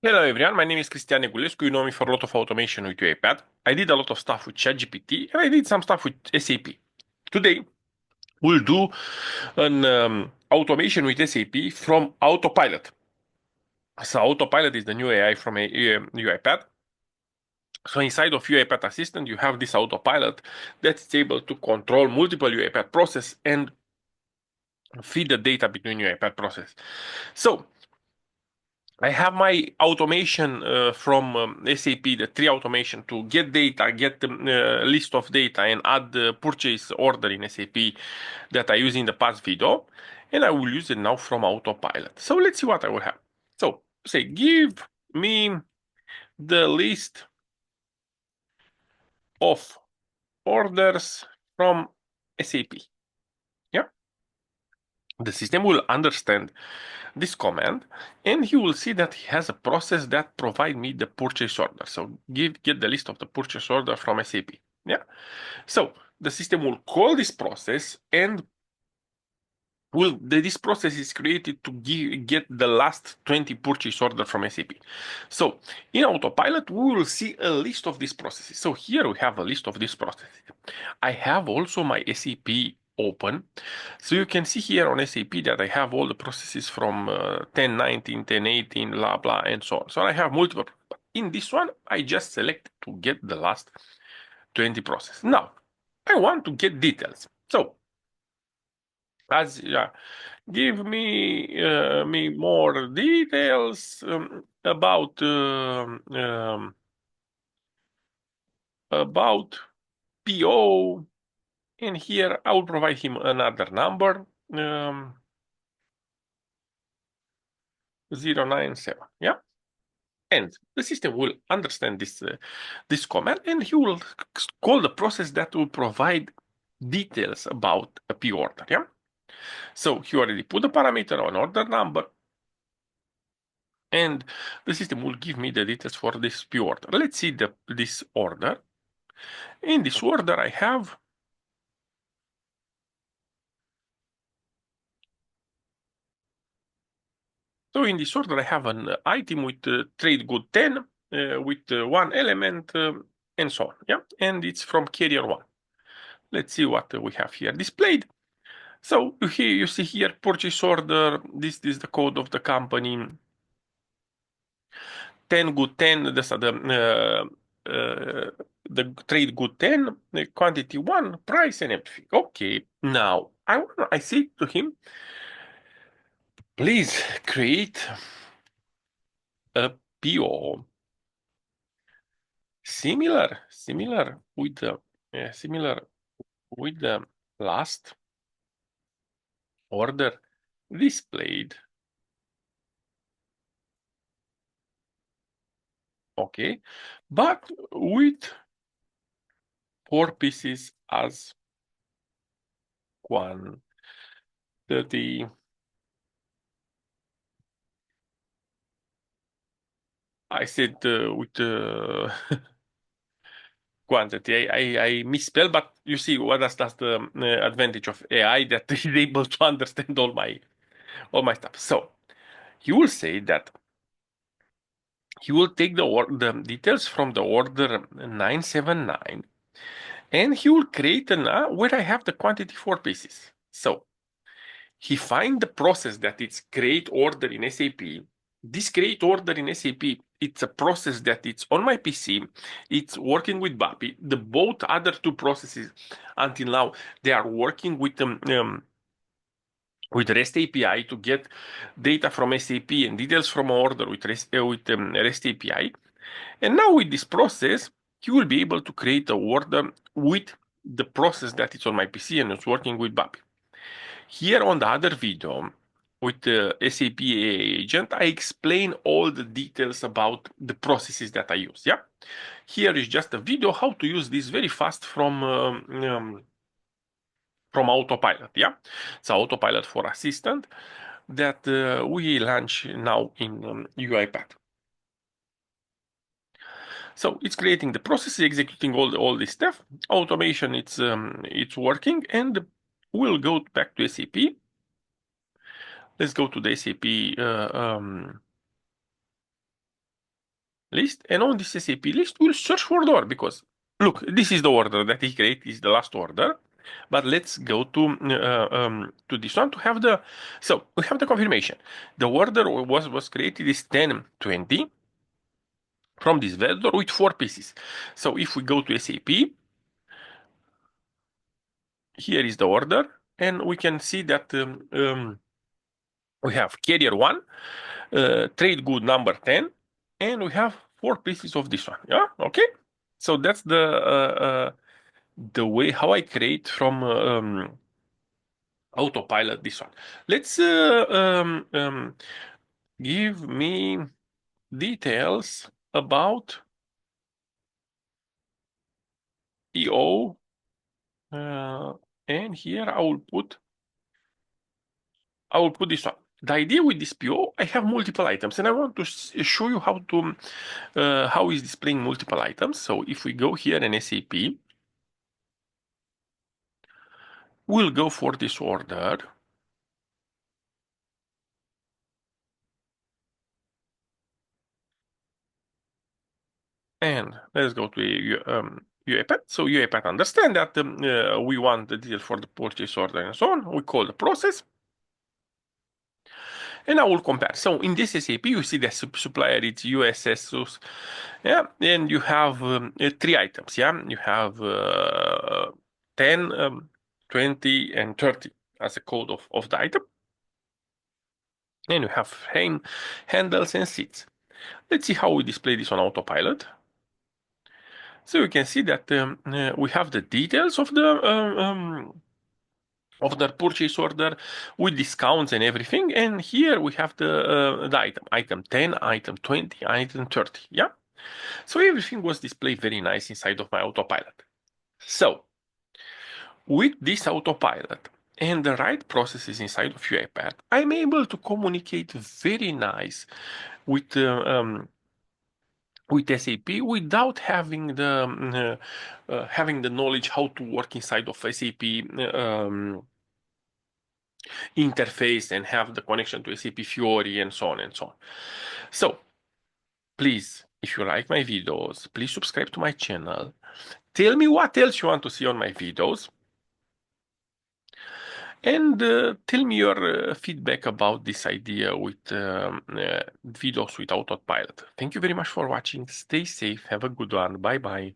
Hello everyone, my name is Cristian. You know me for a lot of automation with UiPath. I did a lot of stuff with ChatGPT and I did some stuff with SAP. Today, we'll do an automation with SAP from AutoPilot. So AutoPilot is the new AI from UiPath. So inside of UiPath Assistant, you have this AutoPilot that's able to control multiple UiPath process and feed the data between UiPath process. So I have my automation from SAP, the three automation to get data, get the list of data, and add the purchase order in SAP that I use in the past video. And I will use it now from Autopilot. So let's see what I will have. So say, give me the list of orders from SAP. Yeah. The system will understand this command and he will see that he has a process that provide me the purchase order. So get the list of the purchase order from SAP. Yeah. So the system will call this process and this process is created to get the last 20 purchase order from SAP. So in Autopilot, we will see a list of these processes. So here we have a list of these processes. I have also my SAP open. So you can see here on SAP that I have all the processes from 1019, 1018, blah, blah, and so on. So I have multiple. But in this one, I just select to get the last 20 processes. Now, I want to get details. So as give me more details about PO, and here I will provide him another number 097. Yeah, and the system will understand this command, and he will call the process that will provide details about a P order. Yeah. So he already put the parameter on order number, and the system will give me the details for this P order. Let's see this order. In this order, I have so in this order I have an item with trade good 10 with one element and so on. Yeah, and it's from carrier 1. Let's see what we have here displayed. So here you see here purchase order. This is the code of the company. 10 good 10. These are the trade good 10, the quantity 1, price and everything. Okay, now I say to him, please create a PO similar with the last order displayed. Okay, but with 4 pieces as quantity. I said with quantity. I misspelled, but you see what that's the advantage of AI that is able to understand all my stuff. So he will say that he will take the details from the order 979 and he will create where I have the quantity 4 pieces. So he find the process that it's create order in SAP. This create order in SAP, it's a process that it's on my PC. It's working with BAPI. The both other two processes until now, they are working with REST API to get data from SAP and details from order with REST API. And now with this process, you will be able to create a order with the process that is on my PC and it's working with BAPI. Here on the other video with the SAP AI agent, I explain all the details about the processes that I use. Yeah, here is just a video how to use this very fast from Autopilot. Yeah, it's Autopilot for Assistant that we launch now in UiPath. So it's creating the process, executing all this stuff. Automation, it's working, and we'll go back to SAP. Let's go to the SAP list, and on this SAP list, we'll search for the order because look, this is the order that he created, is the last order. But let's go to this one to have the, so we have the confirmation. The order was created is 1020 from this vendor with 4 pieces. So if we go to SAP, here is the order, and we can see that we have carrier 1, trade good number 10, and we have 4 pieces of this one. Yeah, okay. So that's the way how I create from AutoPilot this one. Let's give me details about PO, and here I will put this one. The idea with this PO, I have multiple items, and I want to show you how is displaying multiple items. So if we go here in SAP, we'll go for this order. And let's go to UiPath. So UiPath understand that we want the detail for the purchase order and so on. We call the process. And I will compare. So in this SAP, you see the supplier, it's USS, yeah, and you have 3 items, yeah. You have 10, 20, and 30 as a code of the item. And you have frame, handles, and seats. Let's see how we display this on AutoPilot. So you can see that we have the details of the purchase order with discounts and everything. And here we have the item 10, item 20, item 30. Yeah. So everything was displayed very nice inside of my AutoPilot. So with this AutoPilot and the right processes inside of UiPath, I'm able to communicate very nice with SAP without having the knowledge how to work inside of SAP interface and have the connection to SAP Fiori and so on and so on. So please, if you like my videos, please subscribe to my channel. Tell me what else you want to see on my videos. And tell me your feedback about this idea with videos with AutoPilot. Thank you very much for watching. Stay safe. Have a good one. Bye bye.